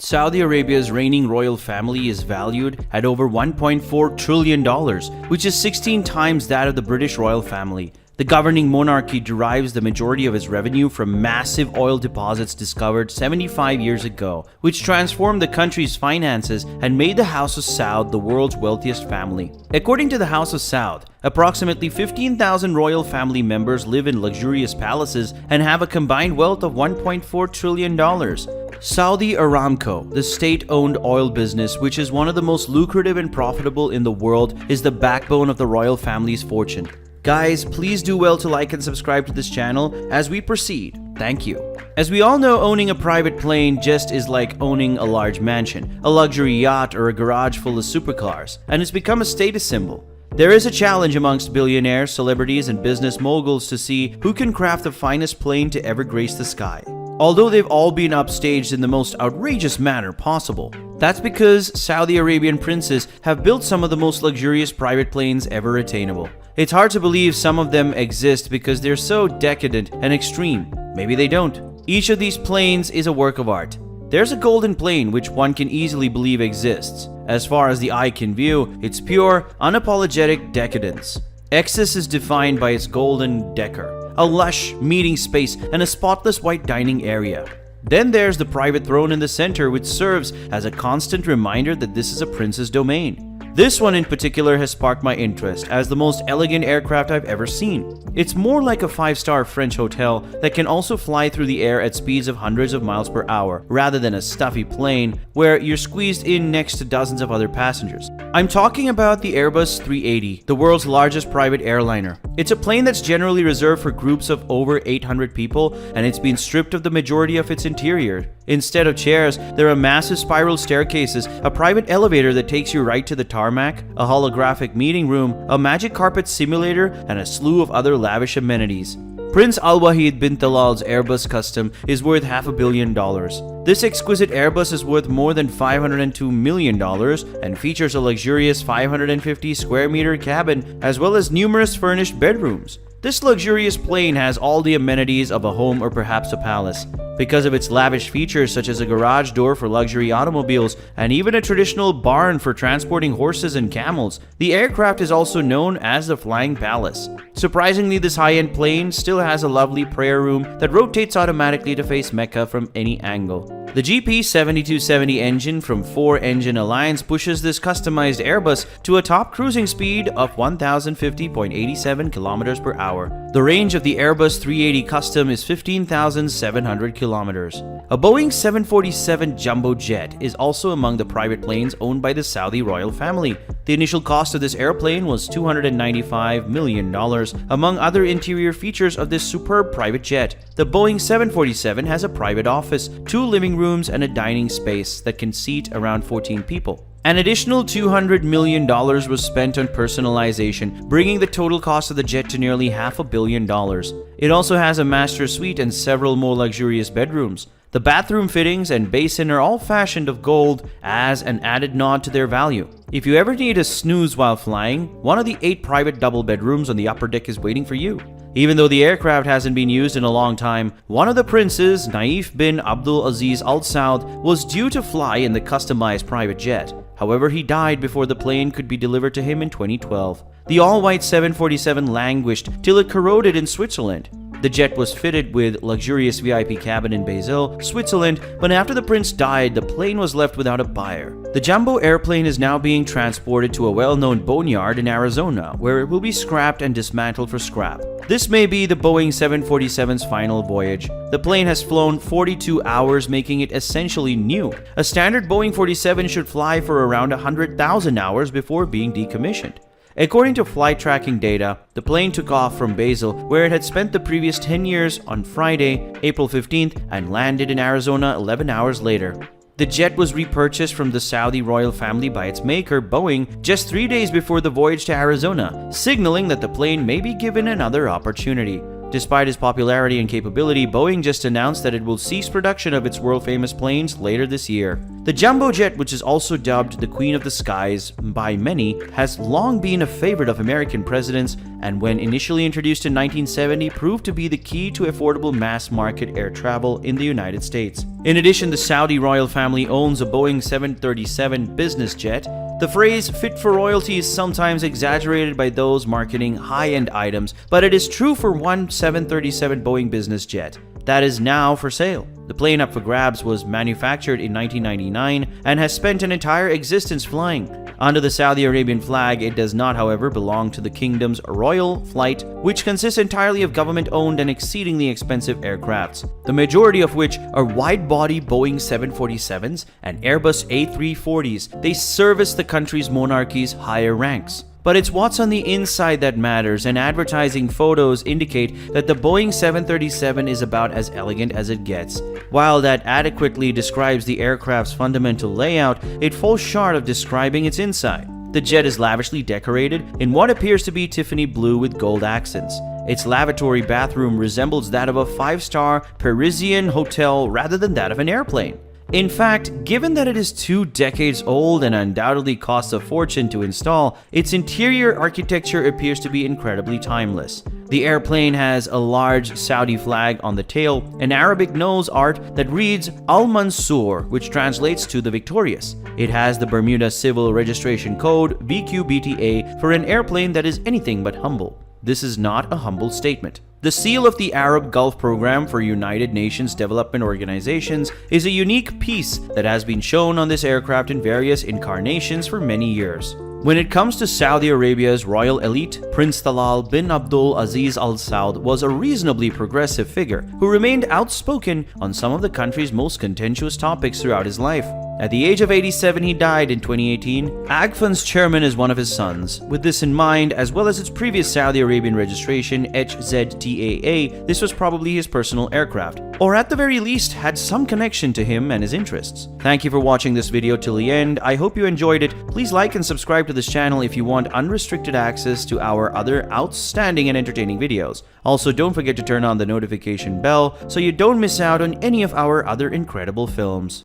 Saudi Arabia's reigning royal family is valued at over $1.4 trillion, which is 16 times that of the British royal family. The governing monarchy derives the majority of its revenue from massive oil deposits discovered 75 years ago, which transformed the country's finances and made the House of Saud the world's wealthiest family. According to the House of Saud, approximately 15,000 royal family members live in luxurious palaces and have a combined wealth of $1.4 trillion. Saudi Aramco, the state-owned oil business, which is one of the most lucrative and profitable in the world, is the backbone of the royal family's fortune. Guys, please do well to like and subscribe to this channel as we proceed. Thank you. As we all know, owning a private plane just is like owning a large mansion, a luxury yacht, or a garage full of supercars, and it's become a status symbol. There is a challenge amongst billionaires, celebrities, and business moguls to see who can craft the finest plane to ever grace the sky. Although they've all been upstaged in the most outrageous manner possible. That's because Saudi Arabian princes have built some of the most luxurious private planes ever attainable. It's hard to believe some of them exist because they're so decadent and extreme. Maybe they don't. Each of these planes is a work of art. There's a golden plane which one can easily believe exists. As far as the eye can view, it's pure, unapologetic decadence. Excess is defined by its golden decor, a lush meeting space, and a spotless white dining area. Then there's the private throne in the center, which serves as a constant reminder that this is a prince's domain. This one in particular has sparked my interest as the most elegant aircraft I've ever seen. It's more like a 5-star French hotel that can also fly through the air at speeds of hundreds of miles per hour, rather than a stuffy plane where you're squeezed in next to dozens of other passengers. I'm talking about the Airbus 380, the world's largest private airliner. It's a plane that's generally reserved for groups of over 800 people, and it's been stripped of the majority of its interior. Instead of chairs, there are massive spiral staircases, a private elevator that takes you right to the tarmac, a holographic meeting room, a magic carpet simulator, and a slew of other lavish amenities. Prince Al Wahid bin Talal's Airbus Custom is worth $500 million. This exquisite Airbus is worth more than $502 million and features a luxurious 550 square meter cabin as well as numerous furnished bedrooms. This luxurious plane has all the amenities of a home or perhaps a palace. Because of its lavish features such as a garage door for luxury automobiles and even a traditional barn for transporting horses and camels, the aircraft is also known as the Flying Palace. Surprisingly, this high-end plane still has a lovely prayer room that rotates automatically to face Mecca from any angle. The GP7270 engine from 4 Engine Alliance pushes this customized Airbus to a top cruising speed of 1,050.87 km per hour. The range of the Airbus 380 Custom is 15,700 kilometers. A Boeing 747 Jumbo Jet is also among the private planes owned by the Saudi royal family. The initial cost of this airplane was $295 million. Among other interior features of this superb private jet, the Boeing 747 has a private office, 2 living rooms, and a dining space that can seat around 14 people. An additional $200 million was spent on personalization, bringing the total cost of the jet to nearly $500 million. It also has a master suite and several more luxurious bedrooms. The bathroom fittings and basin are all fashioned of gold as an added nod to their value. If you ever need a snooze while flying, one of the 8 private double bedrooms on the upper deck is waiting for you. Even though the aircraft hasn't been used in a long time, one of the princes, Naif bin Abdul Aziz Al Saud, was due to fly in the customized private jet. However, he died before the plane could be delivered to him in 2012. The all-white 747 languished till it corroded in Switzerland. The jet was fitted with luxurious VIP cabin in Basel, Switzerland, but after the prince died, the plane was left without a buyer. The jumbo airplane is now being transported to a well-known boneyard in Arizona, where it will be scrapped and dismantled for scrap. This may be the Boeing 747's final voyage. The plane has flown 42 hours, making it essentially new. A standard Boeing 47 should fly for around 100,000 hours before being decommissioned. According to flight tracking data, the plane took off from Basel, where it had spent the previous 10 years, on Friday, April 15th, and landed in Arizona 11 hours later. The jet was repurchased from the Saudi royal family by its maker, Boeing, just 3 days before the voyage to Arizona, signaling that the plane may be given another opportunity. Despite its popularity and capability, Boeing just announced that it will cease production of its world-famous planes later this year. The jumbo jet, which is also dubbed the Queen of the Skies by many, has long been a favorite of American presidents, and when initially introduced in 1970, proved to be the key to affordable mass-market air travel in the United States. In addition, the Saudi royal family owns a Boeing 737 business jet. The phrase "fit for royalty" is sometimes exaggerated by those marketing high-end items, but it is true for one 737 Boeing business jet that is now for sale. The plane up for grabs was manufactured in 1999 and has spent an entire existence flying. Under the Saudi Arabian flag, it does not, however, belong to the kingdom's Royal Flight, which consists entirely of government-owned and exceedingly expensive aircrafts, the majority of which are wide-body Boeing 747s and Airbus A340s. They service the country's monarchy's higher ranks. But it's what's on the inside that matters, and advertising photos indicate that the Boeing 737 is about as elegant as it gets. While that adequately describes the aircraft's fundamental layout, it falls short of describing its inside. The jet is lavishly decorated in what appears to be Tiffany blue with gold accents. Its lavatory bathroom resembles that of a five-star Parisian hotel rather than that of an airplane. In fact, given that it is 2 decades old and undoubtedly costs a fortune to install, its interior architecture appears to be incredibly timeless. The airplane has a large Saudi flag on the tail, an Arabic nose art that reads Al Mansour, which translates to the victorious. It has the Bermuda Civil Registration Code VQBTA for an airplane that is anything but humble. This is not a humble statement. The seal of the Arab Gulf Program for United Nations Development Organizations is a unique piece that has been shown on this aircraft in various incarnations for many years. When it comes to Saudi Arabia's royal elite, Prince Talal bin Abdul Aziz Al Saud was a reasonably progressive figure who remained outspoken on some of the country's most contentious topics throughout his life. At the age of 87, he died in 2018. AGFAN's chairman is one of his sons. With this in mind, as well as its previous Saudi Arabian registration, HZTAA, this was probably his personal aircraft, or at the very least had some connection to him and his interests. Thank you for watching this video till the end. I hope you enjoyed it. Please like and subscribe to this channel if you want unrestricted access to our other outstanding and entertaining videos. Also, don't forget to turn on the notification bell so you don't miss out on any of our other incredible films.